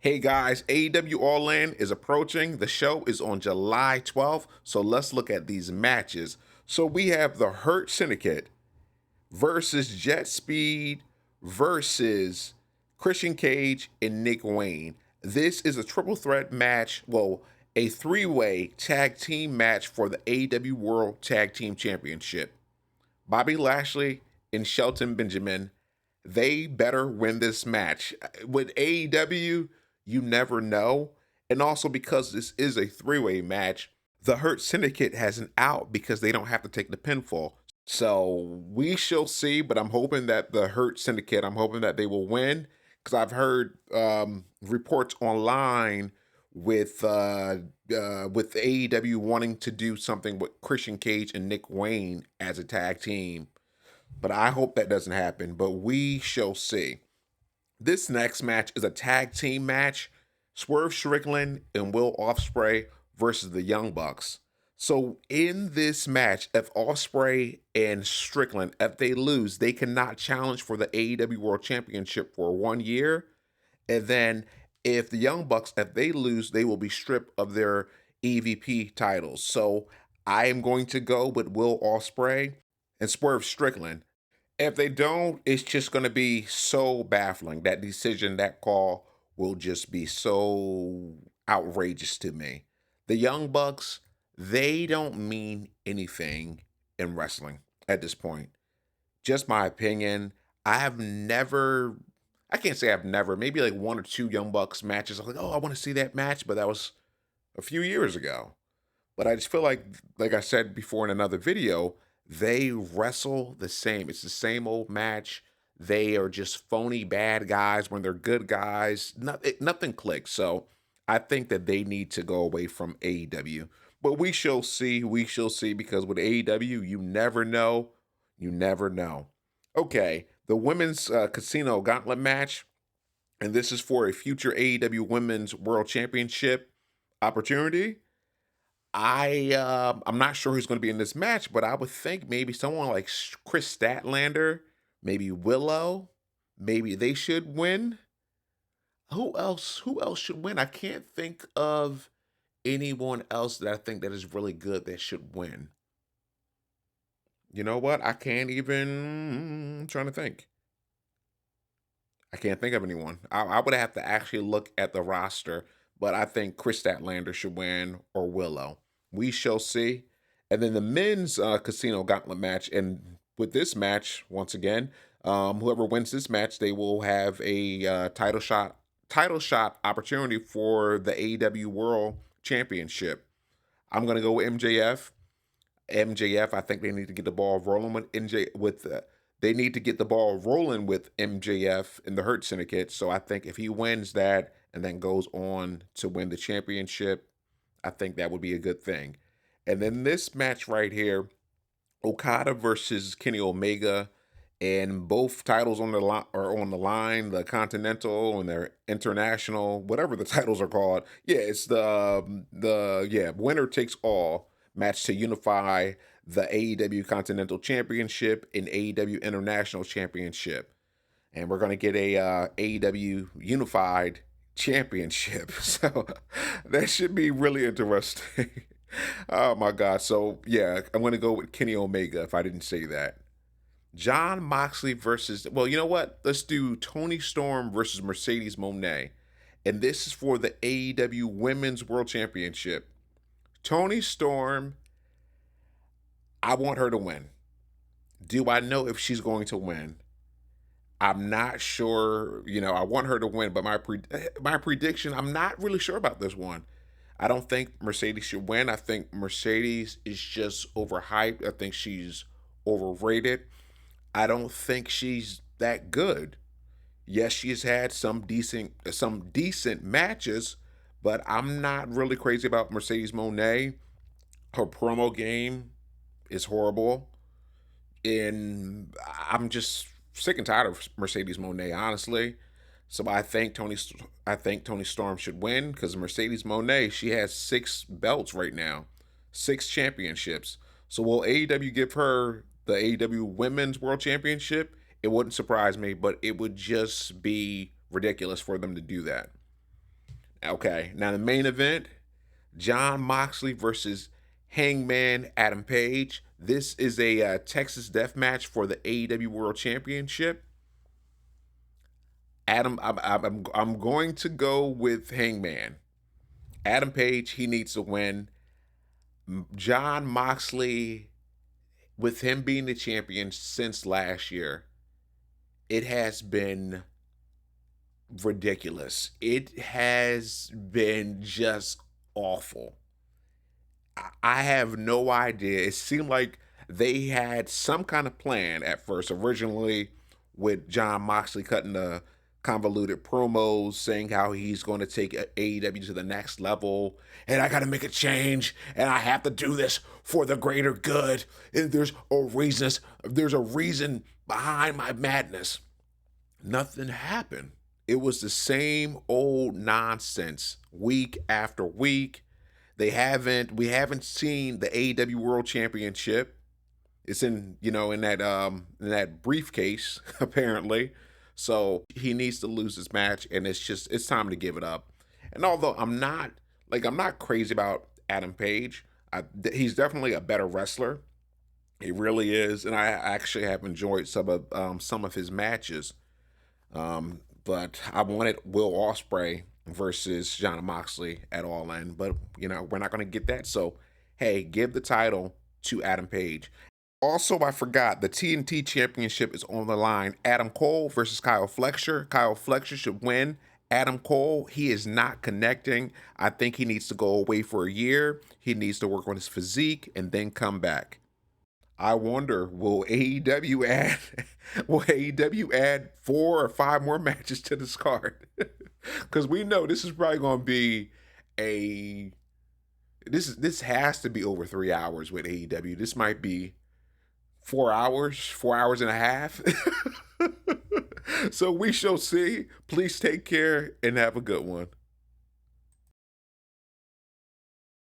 Hey guys, AEW All In is approaching. The show is on July 12th, so let's look at these matches. So we have the Hurt Syndicate versus Jet Speed versus Christian Cage and Nick Wayne. This is a triple threat match, well, a three-way tag team match for the AEW World Tag Team Championship. Bobby Lashley and Shelton Benjamin, they better win this match. With AEW, you never know. And also because this is a three-way match, the Hurt Syndicate has an out because they don't have to take the pinfall. So we shall see, but I'm hoping that the Hurt Syndicate, I'm hoping that they will win because I've heard reports online with AEW wanting to do something with Christian Cage and Nick Wayne as a tag team. But I hope that doesn't happen, but we shall see. This next match is a tag team match. Swerve Strickland and Will Ospreay versus the Young Bucks. So in this match, if Ospreay and Strickland, if they lose, they cannot challenge for the AEW World Championship for 1 year. And then if the Young Bucks, if they lose, they will be stripped of their EVP titles. So I am going to go with Will Ospreay and Swerve Strickland. If they don't, it's just going to be so baffling. That decision, that call will just be so outrageous to me. The Young Bucks, they don't mean anything in wrestling at this point. Just my opinion. I can't say I've never, maybe like one or two Young Bucks matches. I'm like, oh, I want to see that match, but that was a few years ago. But I just feel like I said before in another video, they wrestle the same. It's the same old match. They are just phony bad guys when they're good guys. Nothing clicks. So I think that they need to go away from AEW. But we shall see. We shall see because with AEW, you never know. You never know. Okay, the women's casino gauntlet match, and this is for a future AEW Women's World Championship opportunity. I'm not sure who's going to be in this match, but I would think maybe someone like Chris Statlander, maybe Willow, maybe they should win. Who else? Who else should win? I can't think of anyone else that I think that is really good that should win. You know what? I can't even. I'm trying to think. I can't think of anyone. I would have to actually look at the roster, but I think Chris Statlander should win or Willow. We shall see. And then the men's casino gauntlet match. And with this match, once again, whoever wins this match, they will have a title shot opportunity for the AEW World Championship. I'm gonna go with MJF. MJF, I think they need to get the ball rolling with they need to get the ball rolling with MJF in the Hurt Syndicate. So I think if he wins that and then goes on to win the championship, I think that would be a good thing. And then this match right here, Okada versus Kenny Omega, and both titles on the are on the line, the Continental and their International, whatever the titles are called. Yeah, it's the winner takes all match to unify the AEW Continental Championship and AEW International Championship. And we're going to get a AEW Unified Championship. So that should be really interesting. Oh my God. So yeah, I'm going to go with Kenny Omega if I didn't say that. John Moxley versus, well, you know what? Let's do Tony Storm versus Mercedes Monet. And this is for the AEW Women's World Championship. Tony Storm, I want her to win. Do I know if she's going to win? I'm not sure. I want her to win, but my prediction, I'm not really sure about this one. I don't think Mercedes should win. I think Mercedes is just overhyped. I think she's overrated. I don't think she's that good. Yes, she's had some decent matches, but I'm not really crazy about Mercedes Monet. Her promo game is horrible, and I'm just sick and tired of Mercedes Monet, honestly. So I think Tony Storm should win because Mercedes Monet, she has 6 belts right now, 6 championships. So will AEW give her the AEW Women's World Championship? It wouldn't surprise me, but it would just be ridiculous for them to do that. Okay, now the main event, Jon Moxley versus Hangman Adam Page. This is a Texas death match for the AEW World Championship. I'm going to go with Hangman. Adam Page, he needs to win. Jon Moxley, with him being the champion since last year, it has been ridiculous. It has been just awful. I have no idea. It seemed like they had some kind of plan at first, originally with Jon Moxley cutting the convoluted promos saying how he's going to take AEW to the next level and I got to make a change and I have to do this for the greater good. And there's a reason behind my madness. Nothing happened. It was the same old nonsense week after week. We haven't seen the AEW World Championship. It's in that briefcase apparently. So he needs to lose this match, and it's time to give it up. And although I'm not crazy about Adam Page, he's definitely a better wrestler. He really is, and I actually have enjoyed some of his matches. But I wanted Will Ospreay versus Jon Moxley at All In, but we're not going to get that. So hey, give the title to Adam Page. Also, I forgot the TNT Championship is on the line. Adam Cole versus Kyle Fletcher. Kyle Fletcher should win. Adam Cole, he is not connecting. I think he needs to go away for a year. He needs to work on his physique and then come back. I wonder, will AEW add will AEW add 4 or 5 more matches to this card? Because we know this is probably going to be a this has to be over 3 hours with AEW. This might be 4 hours, 4 hours and a half. So we shall see. Please take care and have a good one.